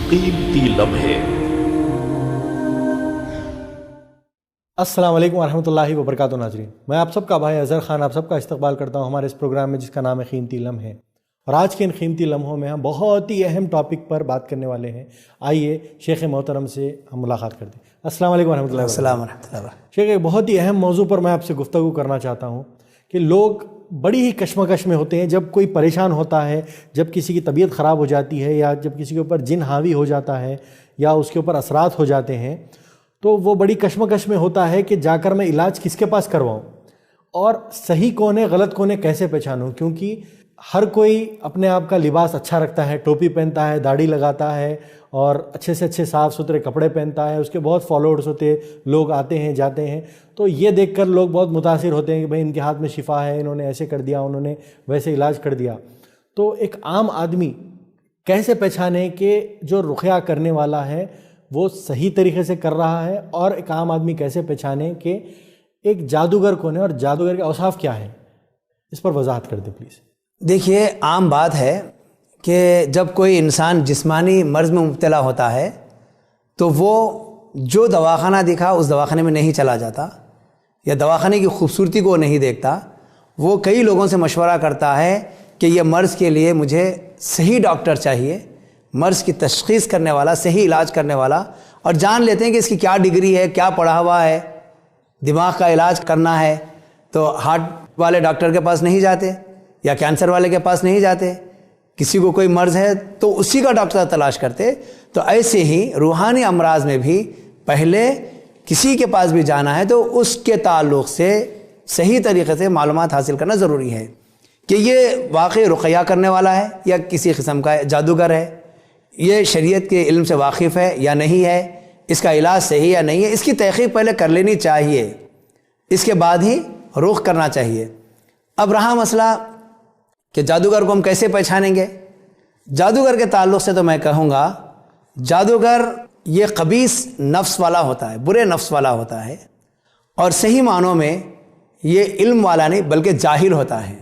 कीमती लम्हे। अस्सलाम वालेकुम रहमतुल्लाहि व बरकातुहू। नाज़रीन, मैं आप सबका भाई अज़हर ख़ान आप सबका इस्तकबाल करता हूँ हमारे इस प्रोग्राम में जिसका नाम है कीमती लम्हे। और आज के इन कीमती लम्हों में हम बहुत ही अहम टॉपिक पर बात करने वाले हैं। आइए शेख मोहतरम से हम मुलाकात करते हैं। अस्सलाम वालेकुम रहमतुल्लाहि व बरकातुहू। शेख, एक बहुत ही अहम मौजू पर मैं आपसे गुफ्तगू करना चाहता हूँ कि लोग बड़ी ही कश्मकश में होते हैं जब कोई परेशान होता है, जब किसी की तबीयत ख़राब हो जाती है, या जब किसी के ऊपर जिन हावी हो जाता है या उसके ऊपर असरात हो जाते हैं, तो वो बड़ी कश्मकश में होता है कि जाकर मैं इलाज किसके पास करवाऊँ और सही कौन है गलत कौन है कैसे पहचानूँ। क्योंकि हर कोई अपने आप का लिबास अच्छा रखता है, टोपी पहनता है, दाढ़ी लगाता है और अच्छे से अच्छे साफ़ सुथरे कपड़े पहनता है, उसके बहुत फॉलोअर्स होते हैं, लोग आते हैं जाते हैं। तो ये देखकर लोग बहुत मुतासिर होते हैं कि भाई इनके हाथ में शिफा है, इन्होंने ऐसे कर दिया, उन्होंने वैसे इलाज कर दिया। तो एक आम आदमी कैसे पहचाने कि जो रुक़या करने वाला है वो सही तरीके से कर रहा है, और एक आम आदमी कैसे पहचाने कि एक जादूगर कौन है और जादूगर के औसाफ क्या है? इस पर वजाहत कर दे प्लीज़। देखिए, आम बात है कि जब कोई इंसान जिस्मानी मर्ज़ में मुब्तला होता है तो वो जो दवाखाना दिखा उस दवाखाने में नहीं चला जाता, या दवाखाने की खूबसूरती को नहीं देखता। वो कई लोगों से मशवरा करता है कि ये मर्ज़ के लिए मुझे सही डॉक्टर चाहिए, मर्ज़ की तशख़ीस करने वाला, सही इलाज करने वाला, और जान लेते हैं कि इसकी क्या डिग्री है, क्या पढ़ा हुआ है। दिमाग का इलाज करना है तो हार्ट वाले डॉक्टर के पास नहीं जाते, या कैंसर वाले के पास नहीं जाते। किसी को कोई मर्ज़ है तो उसी का डॉक्टर तलाश करते। तो ऐसे ही रूहानी अमराज में भी पहले किसी के पास भी जाना है तो उसके ताल्लुक़ से सही तरीक़े से मालूमात हासिल करना ज़रूरी है कि ये वाक़ई रुक़या करने वाला है या किसी किस्म का जादूगर है, ये शरीयत के इल्म से वाकिफ़ है या नहीं है, इसका इलाज सही या नहीं है। इसकी तहक़ीक़ पहले कर लेनी चाहिए, इसके बाद ही रुख करना चाहिए। अब रहा मसला कि जादूगर को हम कैसे पहचानेंगे। जादूगर के ताल्लुक़ से तो मैं कहूँगा, जादूगर ये ख़बीस नफ्स वाला होता है, बुरे नफ्स वाला होता है, और सही मानों में ये इल्म वाला नहीं बल्कि जाहिल होता है।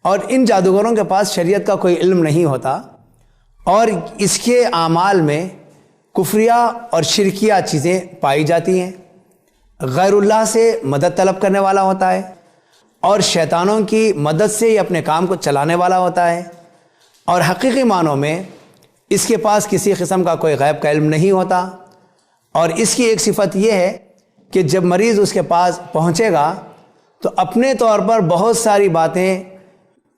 और इन जादूगरों के पास शरीयत का कोई इल्म नहीं होता, और इसके आमाल में कुफ्रिया और शिरकिया चीज़ें पाई जाती हैं। गैरुल्लाह से मदद तलब करने वाला होता है, और शैतानों की मदद से ही अपने काम को चलाने वाला होता है। और हकीकी मानों में इसके पास किसी किस्म का कोई गैब का इल्म नहीं होता। और इसकी एक सिफत यह है कि जब मरीज़ उसके पास पहुँचेगा तो अपने तौर पर बहुत सारी बातें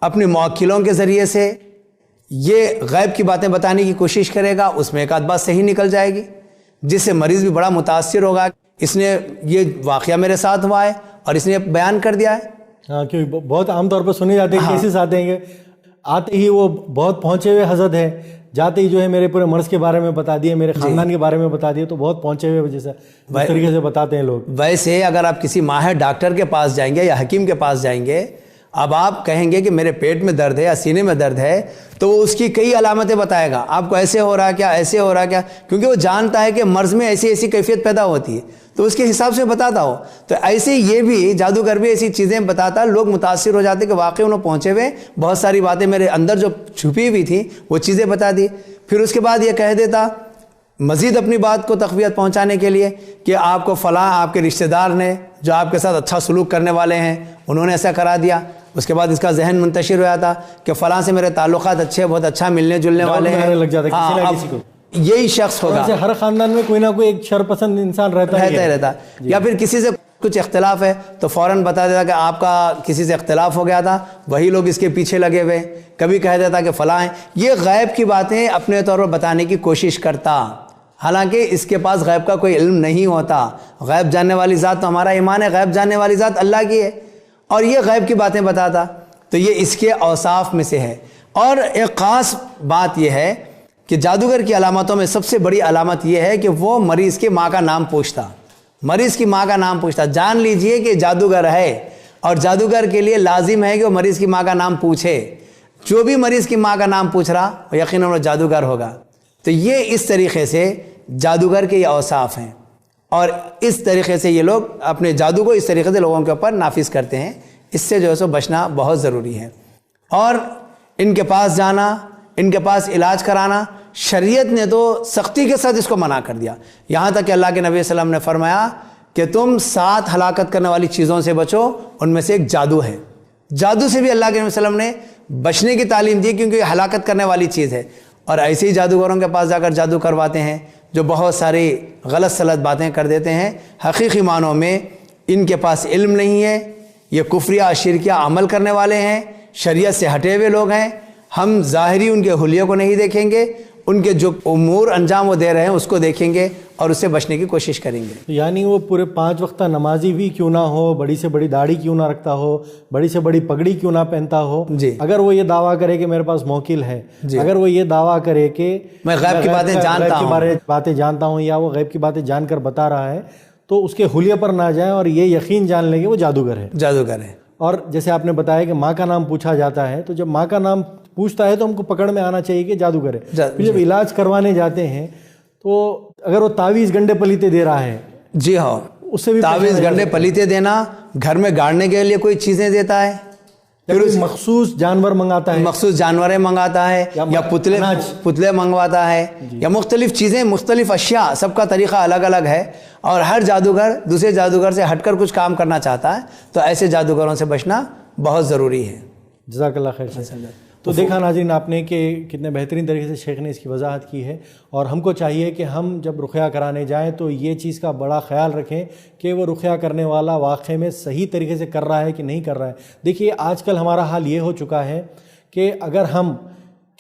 अपने मुवक्किलों के ज़रिए से ये गैब की बातें बताने की कोशिश करेगा, उसमें एक आध बात सही निकल जाएगी, जिससे मरीज़ भी बड़ा मुतासिर होगा, इसने ये वाक़या मेरे साथ हुआ है और इसने बयान कर दिया है। हाँ, क्योंकि बहुत आम तौर पर सुने जाते हैं, केसेस आते हैं कि आते ही वो बहुत पहुँचे हुए हज़रत है, जाते ही जो है मेरे पूरे मर्ज़ के बारे में बता दिए, मेरे ख़ानदान के बारे में बता दिए, तो बहुत पहुँचे हुए वजह से इस तरीके से बताते हैं लोग। वैसे अगर आप किसी माहिर डॉक्टर के पास जाएंगे या हकीम के पास जाएंगे, अब आप कहेंगे कि मेरे पेट में दर्द है या सीने में दर्द है, तो वो उसकी कई अलामतें बताएगा, आपको ऐसे हो रहा क्या, ऐसे हो रहा क्या, क्योंकि वो जानता है कि मर्ज़ में ऐसी ऐसी कैफियत पैदा होती है, तो उसके हिसाब से बताता हो। तो ऐसे ये भी जादूगर भी ऐसी चीज़ें बताता, लोग मुतासिर हो जाते कि वाकई उन्होंने पहुँचे हुए बहुत सारी बातें मेरे अंदर जो छुपी हुई थी वो चीज़ें बता दी। फिर उसके बाद ये कह देता मज़ीद अपनी बात को तक़वियत पहुँचाने के लिए कि आपको फ़लाँ आपके रिश्तेदार ने जो आपके साथ अच्छा सलूक करने वाले हैं उन्होंने ऐसा करा दिया। उसके बाद इसका जहन मुंतशिर हो जाता कि फ़लाँ से मेरे ताल्लुक़ात अच्छे, बहुत अच्छा मिलने जुलने वाले हैं, लग जाता है किसी को। यही शख्स होगा। हर ख़ानदान में कोई ना कोई एक शरपसंद इंसान रहता ही रहता। या फिर किसी से कुछ इख्तिलाफ है तो फ़ौरन बता देता कि आपका किसी से इख्तिलाफ हो गया था, वही लोग इसके पीछे लगे हुए। कभी कह देता कि फ़लाँ हैं। ये गैब की बातें अपने तौर पर बताने की कोशिश करता, हालांकि इसके पास गैब का कोई इल्म नहीं होता। गैब जानने वाली ज़ात तो हमारा ईमान है, गैब जानने वाली ज़ात अल्लाह की है, और ये गैब की बातें बताता। तो ये इसके औसाफ में से है। और एक ख़ास बात यह है कि जादूगर की अलामतों में सबसे बड़ी अलामत यह है कि वो मरीज़ की माँ का नाम पूछता, मरीज़ की माँ का नाम पूछता। जान लीजिए कि जादूगर है, और जादूगर के लिए लाजिम है कि वो मरीज़ की माँ का नाम पूछे। जो भी मरीज़ की माँ का नाम पूछ रहा वो यकीनन वो जादूगर होगा। तो ये इस तरीक़े से जादूगर के ये औसाफ हैं, और इस तरीक़े से ये लोग अपने जादू को इस तरीक़े से लोगों के ऊपर नाफिज करते हैं। इससे जो है सो बचना बहुत ज़रूरी है। और इनके पास जाना, इनके पास इलाज कराना شریعت نے تو سختی کے ساتھ اس کو منع کر دیا. یہاں تک کہ اللہ کے نبی صلی اللہ علیہ وسلم نے فرمایا کہ تم 7 ہلاکت کرنے والی چیزوں سے بچو, ان میں سے ایک جادو ہے. جادو سے بھی اللہ کے نبی صلی اللہ علیہ وسلم نے بچنے کی تعلیم دی, کیونکہ یہ ہلاکت کرنے والی چیز ہے. اور ایسے ہی جادوگروں کے پاس جا کر جادو کرواتے ہیں جو بہت ساری غلط سلط باتیں کر دیتے ہیں. حقیقی معنوں میں ان کے پاس علم نہیں ہے, یہ کفریہ شرکیہ عمل کرنے والے ہیں, شریعت سے ہٹے ہوئے لوگ ہیں. ہم ظاہری ان کے حلیے کو نہیں دیکھیں گے, ان کے جو امور انجام وہ دے رہے ہیں اس کو دیکھیں گے اور اس سے بچنے کی کوشش کریں گے. یعنی وہ پورے 5 وقتہ نمازی بھی کیوں نہ ہو, بڑی سے بڑی داڑھی کیوں نہ رکھتا ہو, بڑی سے بڑی پگڑی کیوں نہ پہنتا ہو, جی, اگر وہ یہ دعویٰ کرے کہ میرے پاس موکل ہے, اگر وہ یہ دعویٰ کرے کہ میں غیب کی باتیں جانتا ہوں, یا وہ غیب کی باتیں جان کر بتا رہا ہے, تو اس کے حلیے پر نہ جائیں اور یہ یقین جان لیں کہ وہ جادوگر ہے. اور جیسے آپ نے بتایا کہ ماں کا نام پوچھا جاتا ہے, تو جب ماں کا نام پوچھتا ہے تو ہم کو پکڑ میں آنا چاہیے کہ جادوگر ہے. پھر جب علاج کروانے جاتے ہیں تو اگر وہ تعویذ گنڈے پلیتے دے رہا ہے, جی ہاں, اس سے بھی تعویذ گنڈے پلیتے دینا, گھر میں گاڑنے کے لیے کوئی چیزیں دیتا ہے, پھر مخصوص جانور منگاتا ہے, مخصوص جانوریں منگاتا ہے, یا پتلے منگواتا ہے, یا مختلف چیزیں, مختلف اشیاء, سب کا طریقہ الگ الگ ہے. اور ہر جادوگر دوسرے جادوگر سے ہٹ کر کچھ کام کرنا چاہتا ہے, تو ایسے جادوگروں سے بچنا بہت ضروری ہے. جزاک اللہ خیر. تو دیکھا ناظرین آپ نے کہ کتنے بہترین طریقے سے شیخ نے اس کی وضاحت کی ہے, اور ہم کو چاہیے کہ ہم جب رقیہ کرانے جائیں تو یہ چیز کا بڑا خیال رکھیں کہ وہ رقیہ کرنے والا واقعے میں صحیح طریقے سے کر رہا ہے کہ نہیں کر رہا ہے. دیکھیے آج کل ہمارا حال یہ ہو چکا ہے کہ اگر ہم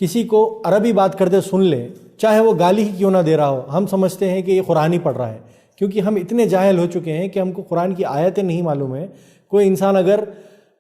کسی کو عربی بات کرتے سن لیں, چاہے وہ گالی ہی کیوں نہ دے رہا ہو, ہم سمجھتے ہیں کہ یہ قرآن ہی پڑھ رہا ہے, کیونکہ ہم اتنے جاہل ہو چکے ہیں کہ ہم کو قرآن کی آیتیں نہیں معلوم ہیں. کوئی انسان اگر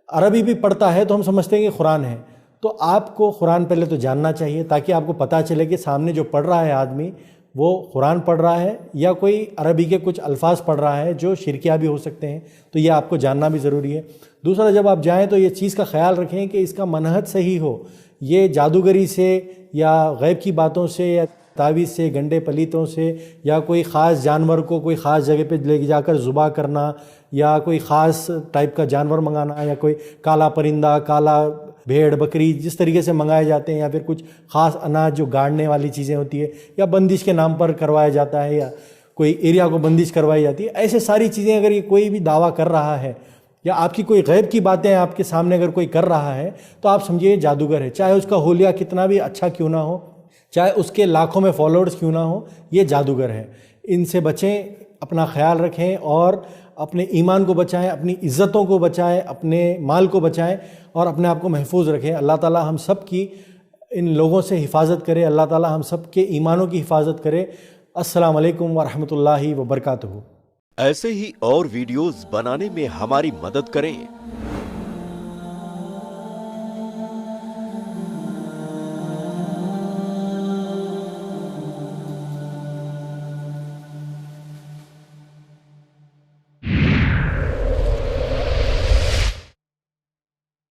عربی بھی پڑھتا ہے تو ہم سمجھتے ہیں کہ قرآن ہے. تو آپ کو قرآن پہلے تو جاننا چاہیے تاکہ آپ کو پتہ چلے کہ سامنے جو پڑھ رہا ہے آدمی وہ قرآن پڑھ رہا ہے یا کوئی عربی کے کچھ الفاظ پڑھ رہا ہے جو شرکیہ بھی ہو سکتے ہیں. تو یہ آپ کو جاننا بھی ضروری ہے. دوسرا, جب آپ جائیں تو یہ چیز کا خیال رکھیں کہ اس کا منہج صحیح ہو. یہ جادوگری سے یا غیب کی باتوں سے یا تعویذ سے, گنڈے پلیتوں سے, یا کوئی خاص جانور کو کوئی خاص جگہ پہ لے جا کر ذبح کرنا, یا کوئی خاص ٹائپ کا جانور منگانا, یا کوئی کالا پرندہ, کالا بھیڑ بکری جس طریقے سے منگائے جاتے ہیں, یا پھر کچھ خاص اناج جو گاڑنے والی چیزیں ہوتی ہے, یا بندش کے نام پر کروایا جاتا ہے, یا کوئی ایریا کو بندش کروائی جاتی ہے, ایسے ساری چیزیں اگر یہ کوئی بھی دعویٰ کر رہا ہے یا آپ کی کوئی غیب کی باتیں آپ کے سامنے اگر کوئی کر رہا ہے تو آپ سمجھیے جادوگر ہے. چاہے اس کا حلیہ کتنا بھی اچھا کیوں نہ ہو, چاہے اس کے لاکھوں میں فالوورز کیوں نہ ہو, یہ جادوگر ہے. ان سے بچیں, اپنا خیال رکھیں اور اپنے ایمان کو بچائیں, اپنی عزتوں کو بچائیں, اپنے مال کو بچائیں اور اپنے آپ کو محفوظ رکھیں. اللہ تعالی ہم سب کی ان لوگوں سے حفاظت کرے, اللہ تعالی ہم سب کے ایمانوں کی حفاظت کرے. السلام علیکم ورحمۃ اللہ وبرکاتہ. ایسے ہی اور ویڈیوز بنانے میں ہماری مدد کریں.